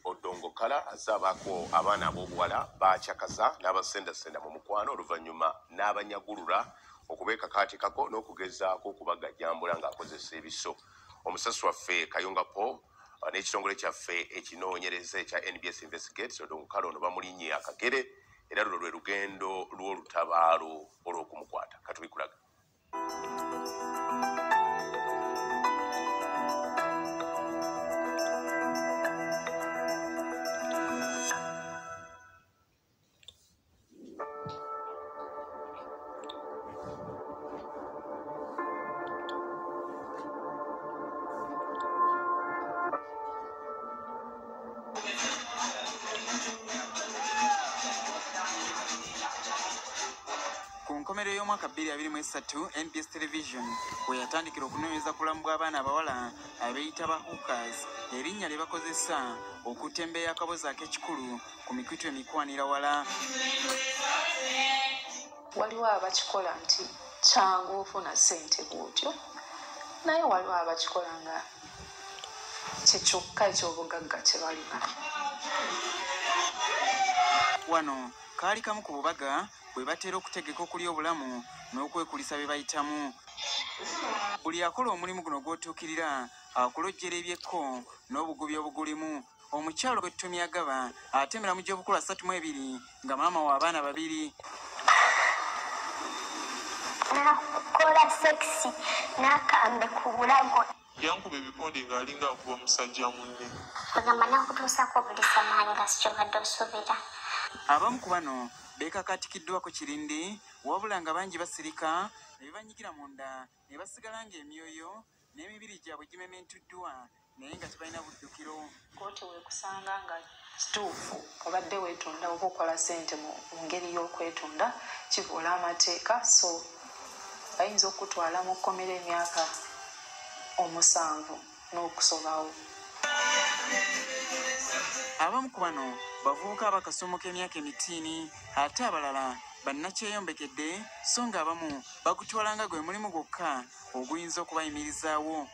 ONDONGOKALA azabaako abaana ab'obuwala bakyakaza n'abasendasenda mu mukwano oluvannyuma n'abanyagulula okubeekakaatikako n'okugezaako okubagajjambula ng'akozesa ebiso. Omusasi waffe Kayunga Paul n'ekitongole kyaffe ekinoonyereza ekya NBS Investigates ONDONGOKALA ono bamulinnye akagere era luno lwe lugendo lw'olutabaalo olw'okumukwata. Katubikulaga. Kunkomero y'omwaka 2023 NBS Television we yatandikira okunoonyeza kulamu bw'abaana abawala abeeyita ba OMUKWASI erinnya lye bakozesa okutembeeya akabozi ak'ekikulu ku mikutu emikwanira wala. Waliwo abakikola nti kyangu ofuna ssente bw'otyo, naye waliwo abakikola nga kikyokka eky'obugagga kye balina. Wano kaali kamu ku bubaga bwe batera okutegeka okulya obulamu n'okwekulisa bye bayitamu. Buli akola omulimu guno gw'otuukirira akulojjera ebyekko n'obugubi obugulimu. Omukyalo gw'ettumya agaba atemera mu gy'obukulu 32 nga maama w'abaana 2. Nakola sexy nakambe ku bulago. Yankuba ebikonde ng'alinga akuba omusajja munne. Ogamba nakutuusako buli samaanyi nga sikyobadde osuubira. Abamu ku bano beekakaatikiddwako kirindi wabula nga bangi basirika ne bibanyigira munda ne basigala ng'emyoyo n'emibiri gyabwe gimementuddwa naye nga tebalina buddukiro. Kooti weekusanga nga kituufu obadde weetunda oba okola ssente mu ngeri y'okwetunda kivuula amateeka, so bayinza okutwala mu kkomera emyaka 7 n'okusobawo. Abamu ku bano bavubuka abakasomo k'emyaka emitiini ate abalala bannakyeyombekedde so nga abamu bagutwala nga gwe mulimu gwokka oguyinza okubayimirizaawo.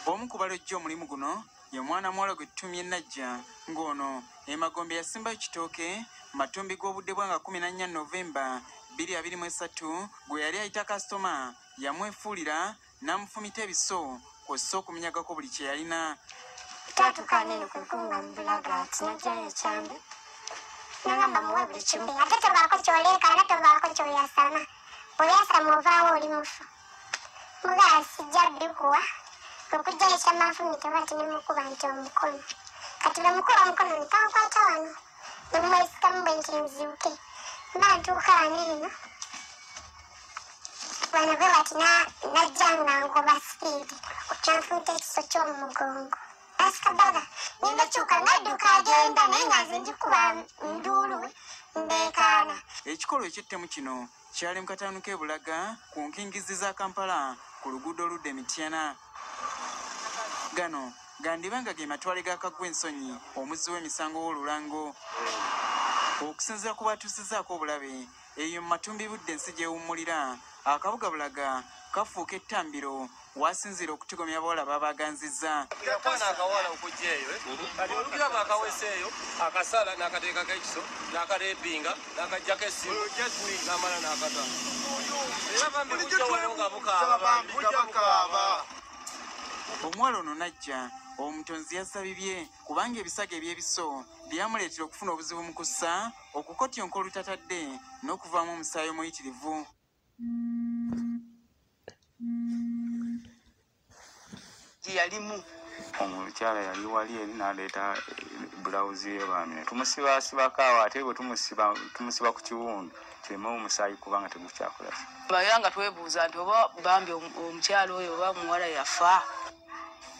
Omu ku balojja omulimu guno ye mwana muwala gwe ttumye Najja ng'ono Emagombe yasimbayo kitooke matumbi g'obudde bwanga 14 Novemba 2023 gwe yali ayita kasitoma yamwefuulira n'amufumita ebiso kw'ossa okuminyagako buli kye yalina. Tatukane kukunga mbulaga tinajjayo kyambe nagamba muwe buli kimu ate tobaako kyoleka era tobaako kyoyasama oyasama ovaawo oli mufu mugala sijja bikuwa okujjayo kyamafumita bati nemukuba nti omukono kati lwemukuba omukono nkankwata wano nemwesikamu bwe nti nzibuke mba ntuuka waneeno wano bwe bati najjanga ngoba sipiidi kyanfunta ekiso ky'omumugongo. Askabada, nindakyuka nadduka agenda naye nga nze njikuba nduulu ndeekaana. Ekikolo eky'ettemu kino kyali mu kataanu k'e Bulaga ku nkingizi za Kampala ku luguudo oludda Emityana. Gano gandiba nga ge matwale ga Kaggwa Ensonyi omuzzi w'emisango w'Olulango. Okusinziira ku batuusizaako obulabe eyo mu matumbi budde ensi gyewummulira akabuga Bulaga kafuuka ettambiro wasinzira okutigomya abawala babaganzizza. Akwana akawala okujja eyo kati olugira bwakaweseeyo akasala n'akateekako ekiso n'akaleepinga n'akajjako essimu n'amala n'akata era bambi bujja wano nga bukaaba. Omuwala ono Najja omutonzi yassabibye kubanga ebisago eby'ebiso byamuleetera okufuna obuzibu mu kussa okukotyonka olutatadde n'okuvaamu omusaayi omuyitirivu. Yalimu omukyala yali wali eri n'aleeta bulawuzi y'abaami tumusibaasibako awo ate bwe tumusiba ku kiwundu kireme omusaayi kubanga tegukyakola. Bayanga twebuuza nti oba bambi omukyala oyo oba muwala yafa.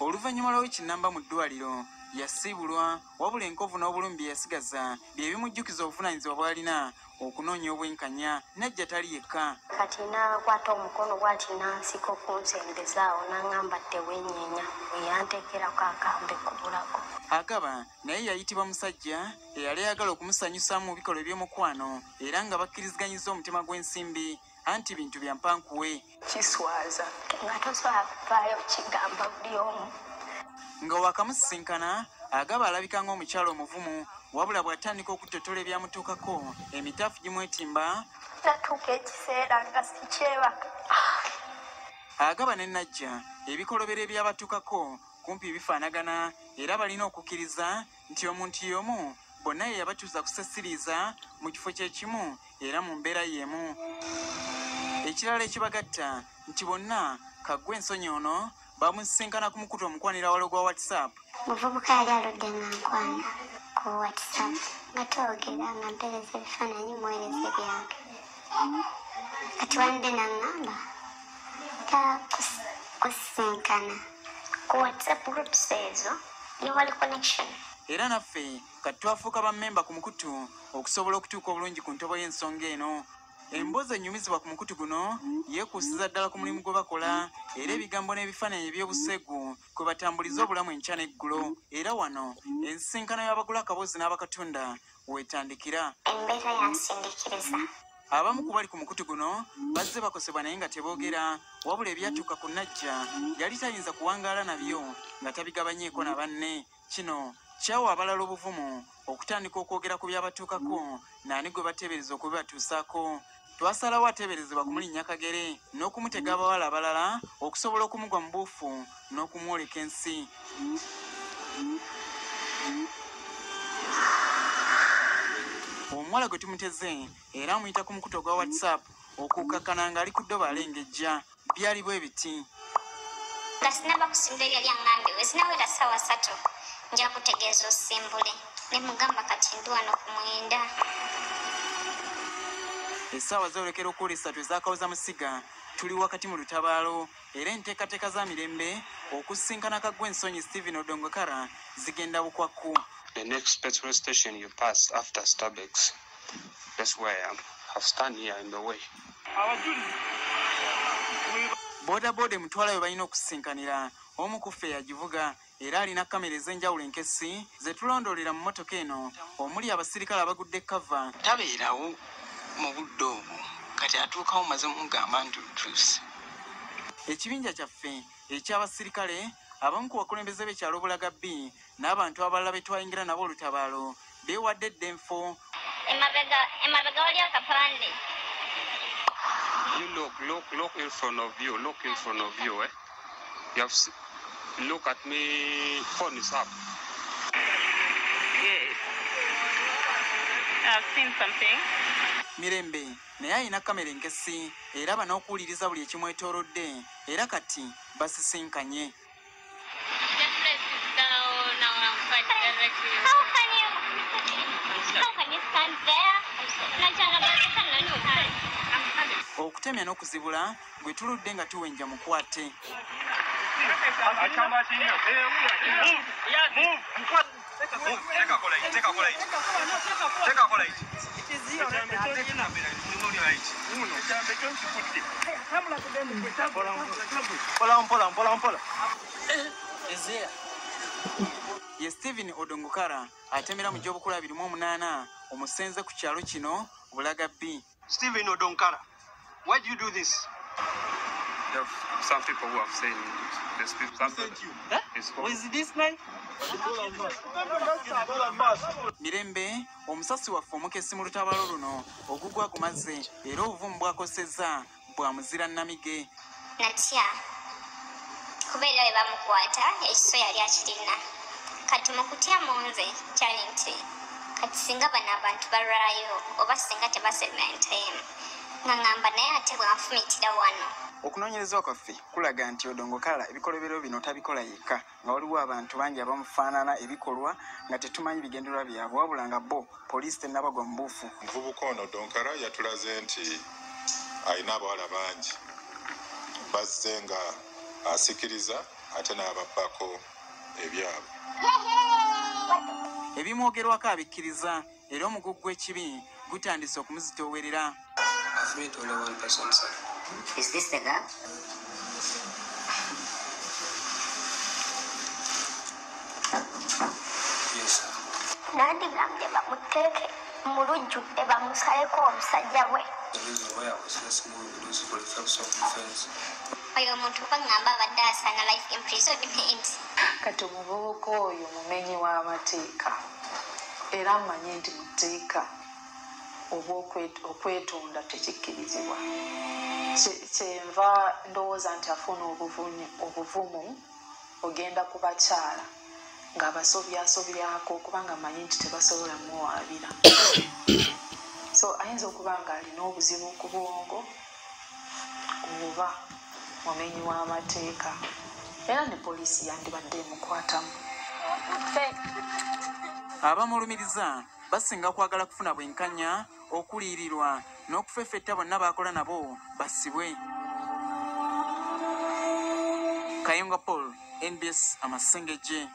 Oluvannyuma lw'ekinnamba mu ddwaliro yasiibulwa wabula enkovu n'obulumi bye yasigaza bye bimujjukiza obuvunaanyizibwa bw'alina okunoonya obwenkanya. Najja tali yekka. Kati nakwata omukono bwati nansika okunsembezaawo n'angamba tewenyeenya eyanteekerako akambe ku bulago. Agaba naye yayitibwa musajja eyali ayagala okumusanyusamu mu bikolwa eby'omukwano era nga bakkiriziganyizza omutima gw'ensimbi anti bintu bya mpankuwe. Kiswaza nga tosobola kuvaayo kigamba buli omu. Nga wakamusisinkana agaba alabika ng'omukyalo omuvumu wabula bw'atandika okutotola ebyamutuukako emitaafu gimwetimba natuuka ekiseera nga sikyebaka. agaba ne Najja ebikolobero ebyabatuukako kumpi bifaanagana era balina okukkiriza nti omuntu y'omu bonna ye yabatuuza kusasiriza mu kifo kyekimu era mu mbeera y'emu. Ekirala ekibagatta nti bonna Kaggwa Ensonyi ono bamusisinkana ku mukutu omukwanira walo gwa WhatsApp. Muvubuka yali aludde nga nkwana ku WhatsApp nga twogera nga mpereza ebifaananyi muweereza byange. Kati wanidde naŋŋamba takusisinkana ku WhatsApp groups ezo yewali connection. Era naffe kati twafuuka bammemba ku mukutu okusobola okutuuka obulungi ku ntobo y'ensonga eno. Emboozi ennyumizibwa ku mukutu guno yeekuusiza ddala ku mulimu gwe bakola era ebigambo n'ebifaananyi eby'obuseegu kwe batambuliza obulamu enkya n'eggulo. Era wano ensisinkano y'abagula akaboozi n'abakatunda weetandikira. Embeera yansindiikiriza. Abamu ku bali ku mukutu guno bazze bakosebwa naye nga teboogera wabula ebyatuuka ku Najja yali tayinza kuwangaala nabyo nga tabigabanyeeko na banne. Kino kyawa abalala obuvumu okutandika okwogera ku byabatuukako naani gwe bateebereza okubibatuusaako. Twasalawo ateeberezebwa kumulinnya kagere n'okumutega abawala abalala okusobola okumugwa mu buufu n'okumwoleka ensi. Omuwala gwe tumuteze era amuyita ku mukutu ogwa WhatsApp okukakkana ng'ali ku ddobo alengejja. Byali bwe biti. Nga sinaba kusimba ebyo byaŋŋambye we zinawera ssaawa 3 nja kutegeeza osimbule ne mugamba kati ndi wano ku mwenda. Essaawa zeolekera okuwula 3 ezakawuza musiga tuli wakati mu lutabaalo era enteekateeka za mirembe okusisinkana Kaggwa Ensonyi Stephen Odongokala zigenda bukwakku. The next petrol station you pass after Starbucks, that's where I am. I've stand here in the way. Boda boda emutwala we balina okusisinkanira omu ku ffe yagivuga era alina kamera ez'enjawulo enkesi ze tulondoolera mu mmotoka eno omuli abasirikale abagudde kava. Tabeerawo mu budde obwo kati atuukawo maze mugamba nti lutuuse. Ekibinja kyaffe eky'abasirikale abamu ku bakulembeze b'ekyalo Bulaga B n'abantu abalala be twayingira nabo olutabaalo beewadde eddemfo. Emabega wali akapande. You look in front of you. Look in front of you, eh? You have look at me. Phone is up. Yes. I've seen something. Mirembe naye alina kamera enkesi era aba n'okuwuliriza buli ekimwetoolodde era kati basisinkanye. Okutemya n'okuzibula gwe tuludde nga tuwenja mukwate. Ye Stephen Odongokala atemera mu gy'obukula 28 omusenze ku kyalo kino Bulaga B. Stephen Odongokala, why do you do this? There are some people who have said this. Who is this man? Mirembe omusasi waffe omukesi mu lutabaalo luno ogugwa gumaze era obuvumu bwakosezza bwa muzira nnamige. Natya kubeera we bamukwata ekiso yali akirina kati mu kutya munze kyali nti kati singa bano abantu balwalayo oba singa tebasementaemu nga ŋŋamba naye ate bwe nfumitira wano. Okunoonyereza kwaffe kulaga nti Odongokala ebikolobero bino tabikola yekka nga waliwo abantu bangi abamufaanana ebikolwa nga tetumanyi bigendererwa byabwe wabula nga bo poliisi tennabagwa mu buufu. Omuvubuka ono Odongokala yatulaze nti alina abawala bangi bazze nga asikiriza ate n'ababbako ebyabwe. Ebimwogerwako abikkiriza era omugugu gw'ekibi gutandise okumuzitoowerera. I've met only one person, sir. Is this the girl? Yes, sir. Nandigambye bamuteeke mu lujjudde bamusaleko omusajja we. The reason why I was just moving was for the self-defense. oyo omuntu bagamba abadde asaana life imprisonment. Kati omuvubuka oyo mumenyi w'amateeka era amanyi nti mu tteeka oba okwetonda tekikkirizibwa. Kyenva ndowooza nti afuna obuvumu ogenda ku bakyala ng'abasobyasobyako kubanga amanyi nti tebasobola muwaabira. So ayinza okuba nga alina obuzibu ku bwongo oba mumenyi w'amateeka era ne poliisi yandibadde emukwatamu. Abamulumiriza basinga kwagala kufuna bwenkanya, okuliyirirwa n'okufeefetta bonna baakola nabo basibwe. Kayonga Paul, NBS Amasengejje.